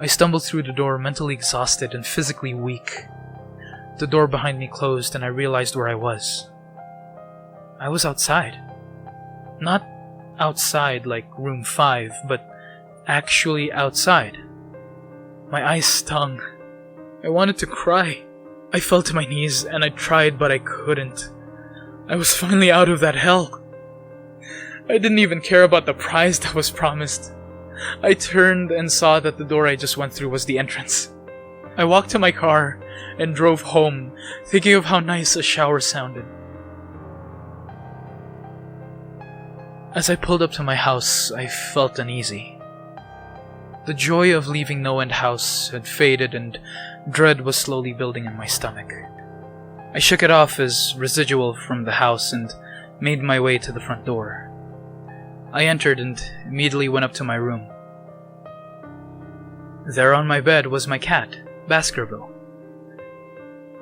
I stumbled through the door, mentally exhausted and physically weak. The door behind me closed and I realized where I was. I was outside. Not outside like room 5, but actually outside. My eyes stung. I wanted to cry. I fell to my knees and I tried, but I couldn't. I was finally out of that hell. I didn't even care about the prize that was promised. I turned and saw that the door I just went through was the entrance. I walked to my car and drove home, thinking of how nice a shower sounded. As I pulled up to my house, I felt uneasy. The joy of leaving NoEnd House had faded and dread was slowly building in my stomach. I shook it off as residual from the house and made my way to the front door. I entered and immediately went up to my room. There on my bed was my cat, Baskerville.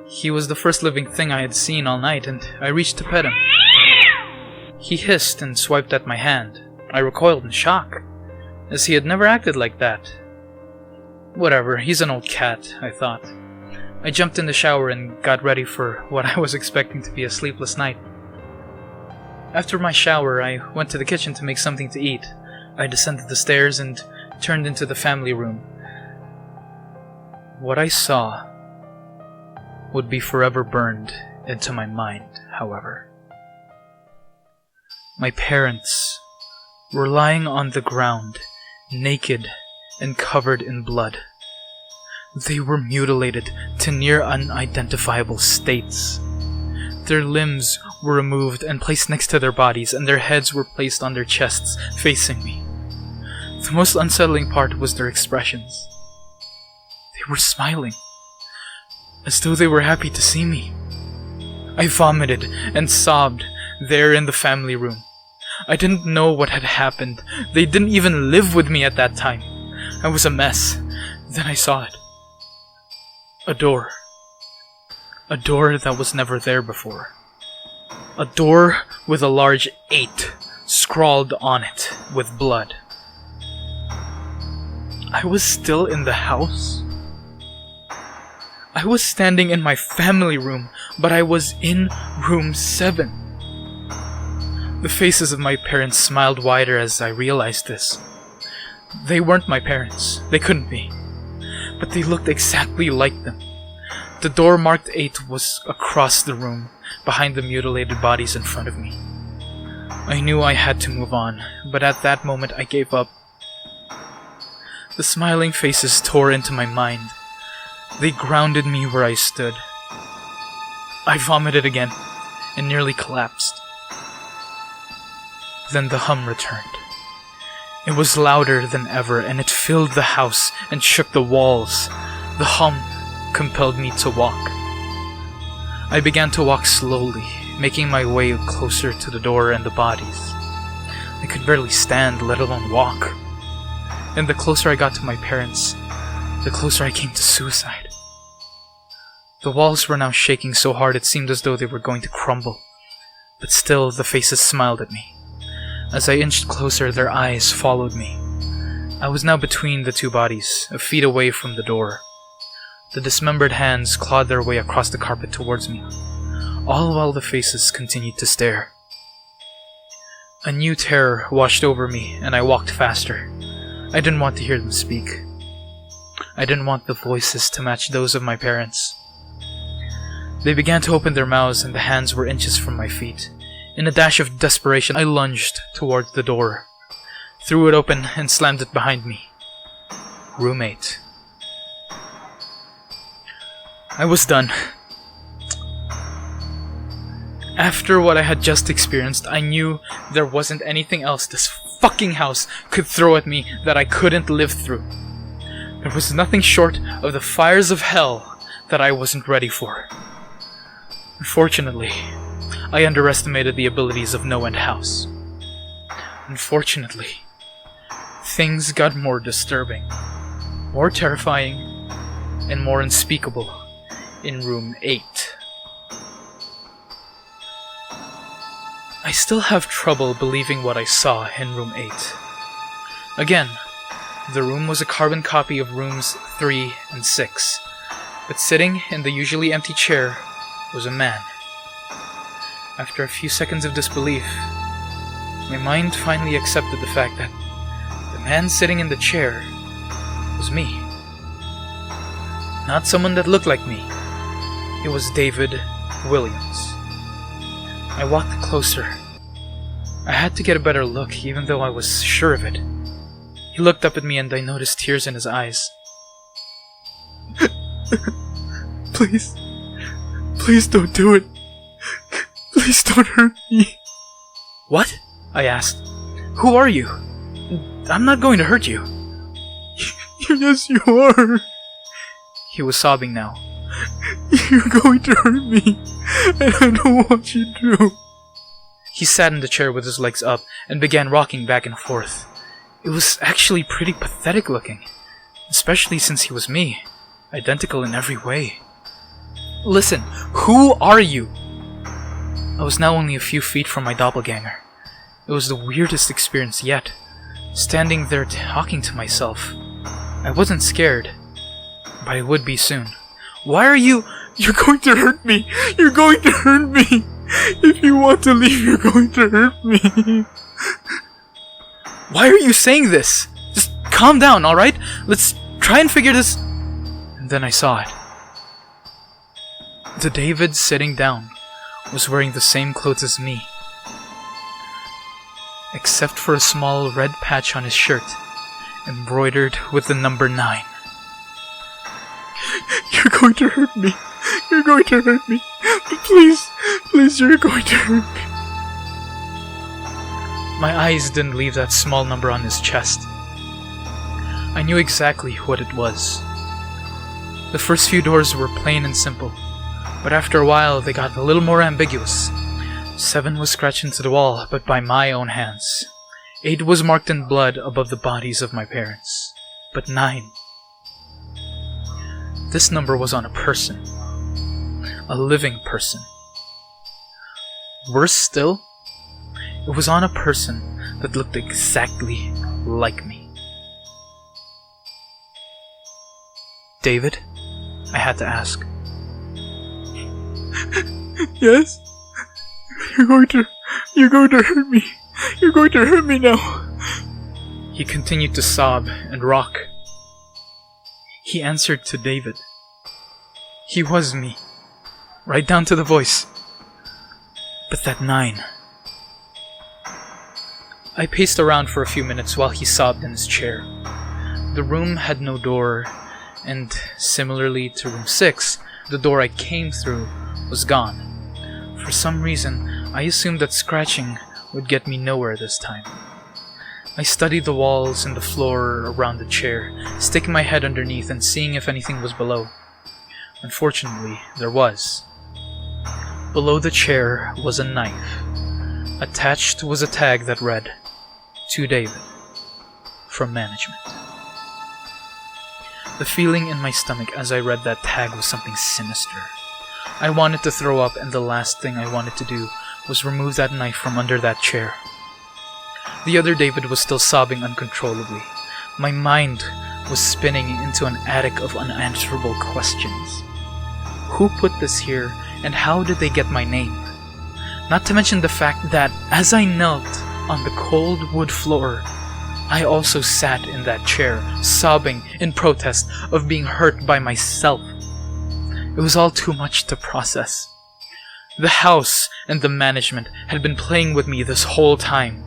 He was the first living thing I had seen all night, and I reached to pet him. He hissed and swiped at my hand. I recoiled in shock, as he had never acted like that. Whatever, he's an old cat, I thought. I jumped in the shower and got ready for what I was expecting to be a sleepless night. After my shower, I went to the kitchen to make something to eat. I descended the stairs and turned into the family room. What I saw would be forever burned into my mind, however. My parents were lying on the ground, naked and covered in blood. They were mutilated to near unidentifiable states. Their limbs were removed and placed next to their bodies, and their heads were placed on their chests, facing me. The most unsettling part was their expressions. They were smiling, as though they were happy to see me. I vomited and sobbed there in the family room. I didn't know what had happened. They didn't even live with me at that time. I was a mess. Then I saw it. A door. A door that was never there before. A door with a large 8 scrawled on it with blood. I was still in the house. I was standing in my family room, but I was in room 7. The faces of my parents smiled wider as I realized this. They weren't my parents. They couldn't be. But they looked exactly like them. The door marked 8 was across the room, behind the mutilated bodies in front of me. I knew I had to move on, but at that moment I gave up. The smiling faces tore into my mind. They grounded me where I stood. I vomited again and nearly collapsed. Then the hum returned. It was louder than ever, and it filled the house and shook the walls. The hum compelled me to walk. I began to walk slowly, making my way closer to the door and the bodies. I could barely stand, let alone walk. And the closer I got to my parents, the closer I came to suicide. The walls were now shaking so hard it seemed as though they were going to crumble. But still, the faces smiled at me. As I inched closer, their eyes followed me. I was now between the two bodies, a feet away from the door. The dismembered hands clawed their way across the carpet towards me, all while the faces continued to stare. A new terror washed over me, and I walked faster. I didn't want to hear them speak. I didn't want the voices to match those of my parents. They began to open their mouths, and the hands were inches from my feet. In a dash of desperation, I lunged towards the door, threw it open, and slammed it behind me. Room 8. I was done. After what I had just experienced, I knew there wasn't anything else this fucking house could throw at me that I couldn't live through. There was nothing short of the fires of hell that I wasn't ready for. Unfortunately, I underestimated the abilities of NoEnd House. Unfortunately, things got more disturbing, more terrifying, and more unspeakable in room 8. I still have trouble believing what I saw in room 8. Again, The room was a carbon copy of rooms 3 and 6, but sitting in the usually empty chair was a man. After a few seconds of disbelief, my mind finally accepted the fact that the man sitting in the chair was me. Not someone that looked like me. It was David Williams. I walked closer. I had to get a better look, even though I was sure of it. He looked up at me and I noticed tears in his eyes. Please. Please don't do it. Please don't hurt me. What? I asked. Who are you? I'm not going to hurt you. Yes, you are. He was sobbing now. You're going to hurt me, and I don't want you to. He sat in the chair with his legs up and began rocking back and forth. It was actually pretty pathetic looking, especially since he was me, identical in every way. Listen, who are you? I was now only a few feet from my doppelganger. It was the weirdest experience yet, standing there talking to myself. I wasn't scared, but I would be soon. Why are you... You're going to hurt me! You're going to hurt me! If you want to leave, you're going to hurt me! Why are you saying this? Just calm down, alright? Let's try and figure this... And then I saw it. The David sitting down was wearing the same clothes as me, except for a small red patch on his shirt, embroidered with the number 9. You're going to hurt me. You're going to hurt me. Please, please, you're going to hurt me. My eyes didn't leave that small number on his chest. I knew exactly what it was. The first few doors were plain and simple, but after a while they got a little more ambiguous. 7 was scratched into the wall, but by my own hands. 8 was marked in blood above the bodies of my parents. But 9... This number was on a person. A living person. Worse still, it was on a person that looked exactly like me. David? I had to ask. Yes? You're going to hurt me. You're going to hurt me now. He continued to sob and rock. He answered to David. He was me. Right down to the voice. But that 9... I paced around for a few minutes while he sobbed in his chair. The room had no door, and similarly to room 6, the door I came through was gone. For some reason, I assumed that scratching would get me nowhere this time. I studied the walls and the floor around the chair, sticking my head underneath and seeing if anything was below. Unfortunately, there was. Below the chair was a knife. Attached was a tag that read, "To David, from management." The feeling in my stomach as I read that tag was something sinister. I wanted to throw up, and the last thing I wanted to do was remove that knife from under that chair. The other David was still sobbing uncontrollably. My mind was spinning into an attic of unanswerable questions. Who put this here, and how did they get my name? Not to mention the fact that, as I knelt on the cold wood floor, I also sat in that chair, sobbing in protest of being hurt by myself. It was all too much to process. The house and the management had been playing with me this whole time.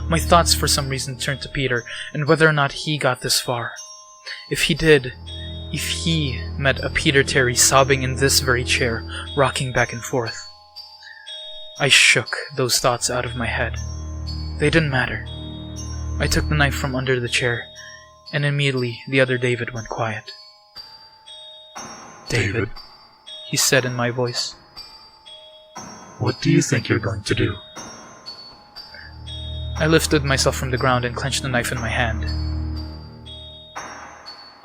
My thoughts for some reason turned to Peter and whether or not he got this far. If he did, if he met a Peter Terry sobbing in this very chair, rocking back and forth. I shook those thoughts out of my head. They didn't matter. I took the knife from under the chair, and immediately the other David went quiet. David, he said in my voice. What do you think you're going to do? I lifted myself from the ground and clenched the knife in my hand.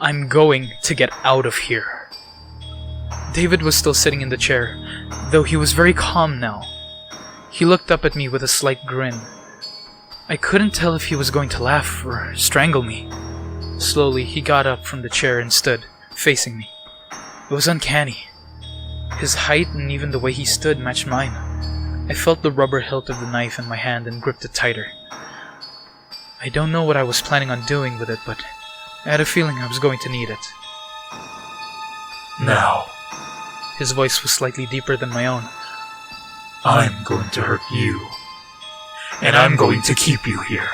I'm going to get out of here. David was still sitting in the chair, though he was very calm now. He looked up at me with a slight grin. I couldn't tell if he was going to laugh or strangle me. Slowly, he got up from the chair and stood, facing me. It was uncanny. His height and even the way he stood matched mine. I felt the rubber hilt of the knife in my hand and gripped it tighter. I don't know what I was planning on doing with it, but I had a feeling I was going to need it. Now, His voice was slightly deeper than my own. I'm going to hurt you. And I'm going to keep you here.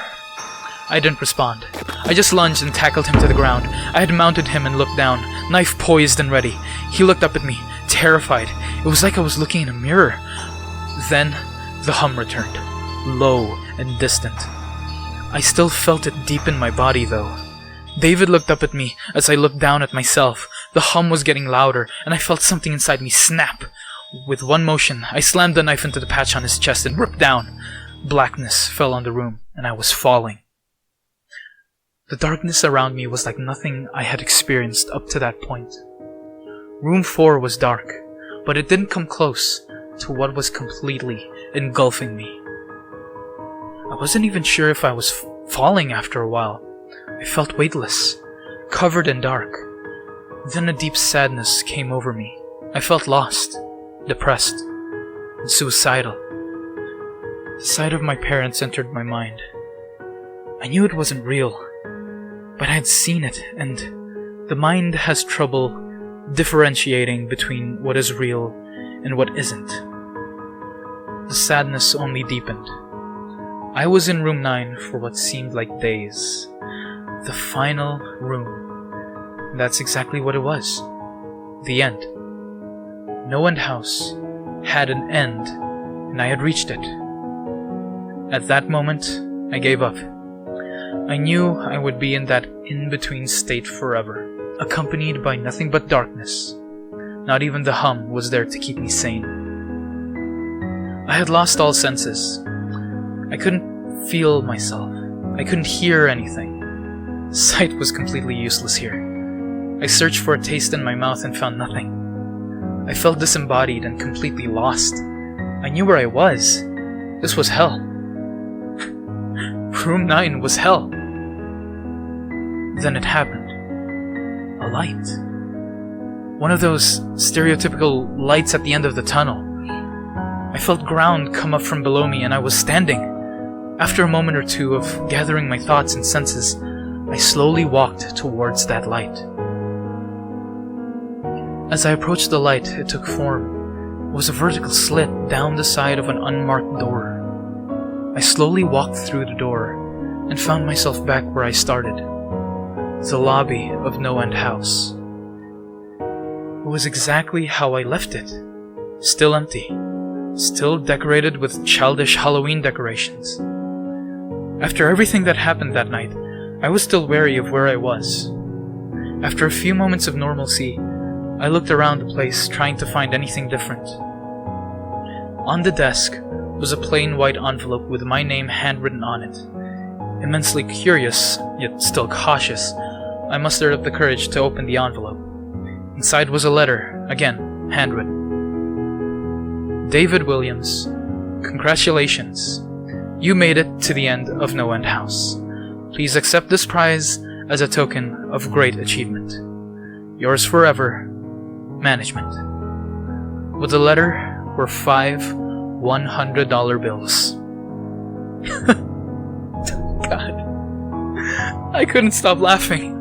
I didn't respond. I just lunged and tackled him to the ground. I had mounted him and looked down, knife poised and ready. He looked up at me, terrified. It was like I was looking in a mirror. Then, the hum returned, low and distant. I still felt it deep in my body, though. David looked up at me as I looked down at myself. The hum was getting louder, and I felt something inside me snap. With one motion, I slammed the knife into the patch on his chest and ripped down. Blackness fell on the room, and I was falling. The darkness around me was like nothing I had experienced up to that point. Room 4 was dark, but it didn't come close to what was completely engulfing me. I wasn't even sure if I was falling after a while. I felt weightless, covered in dark. Then a deep sadness came over me. I felt lost, depressed, and suicidal. The sight of my parents entered my mind. I knew it wasn't real, but I had seen it, and the mind has trouble differentiating between what is real and what isn't. The sadness only deepened. I was in room 9 for what seemed like days. The final room. That's exactly what it was. The end. NoEnd House had an end, and I had reached it. At that moment, I gave up. I knew I would be in that in-between state forever, accompanied by nothing but darkness. Not even the hum was there to keep me sane. I had lost all senses. I couldn't feel myself. I couldn't hear anything. Sight was completely useless here. I searched for a taste in my mouth and found nothing. I felt disembodied and completely lost. I knew where I was. This was hell. Room 9 was hell. Then it happened. A light. One of those stereotypical lights at the end of the tunnel. I felt ground come up from below me and I was standing. After a moment or two of gathering my thoughts and senses, I slowly walked towards that light. As I approached the light, it took form. It was a vertical slit down the side of an unmarked door. I slowly walked through the door and found myself back where I started. The lobby of NoEnd House. It was exactly how I left it. Still empty. Still decorated with childish Halloween decorations. After everything that happened that night, I was still wary of where I was. After a few moments of normalcy, I looked around the place trying to find anything different. On the desk was a plain white envelope with my name handwritten on it. Immensely curious, yet still cautious, I mustered up the courage to open the envelope. Inside was a letter, again, handwritten. David Williams, congratulations. You made it to the end of NoEnd House. Please accept this prize as a token of great achievement. Yours forever, Management. With the letter were 5 $100 bills. God. I couldn't stop laughing.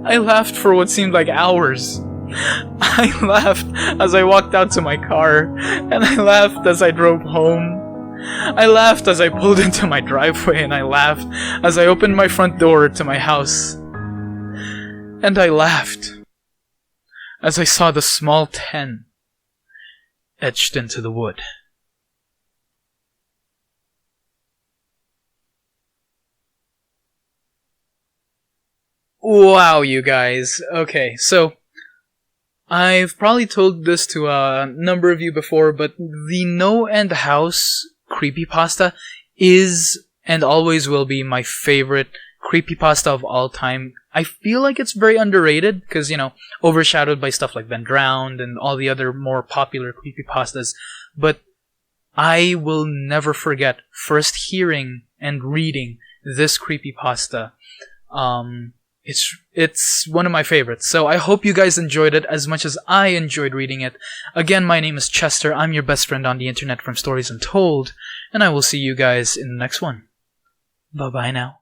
I laughed for what seemed like hours. I laughed as I walked out to my car, and I laughed as I drove home. I laughed as I pulled into my driveway, and I laughed as I opened my front door to my house. And I laughed as I saw the small 10 etched into the wood. Wow, you guys. Okay, so I've probably told this to a number of you before, but the NoEnd House creepypasta is and always will be my favorite creepypasta of all time. I feel like it's very underrated because, overshadowed by stuff like Ben Drowned and all the other more popular creepypastas. But I will never forget first hearing and reading this creepypasta It's one of my favorites. So I hope you guys enjoyed it as much as I enjoyed reading it. Again, my name is Chester. I'm your best friend on the internet from Stories Untold, and I will see you guys in the next one. Bye-bye now.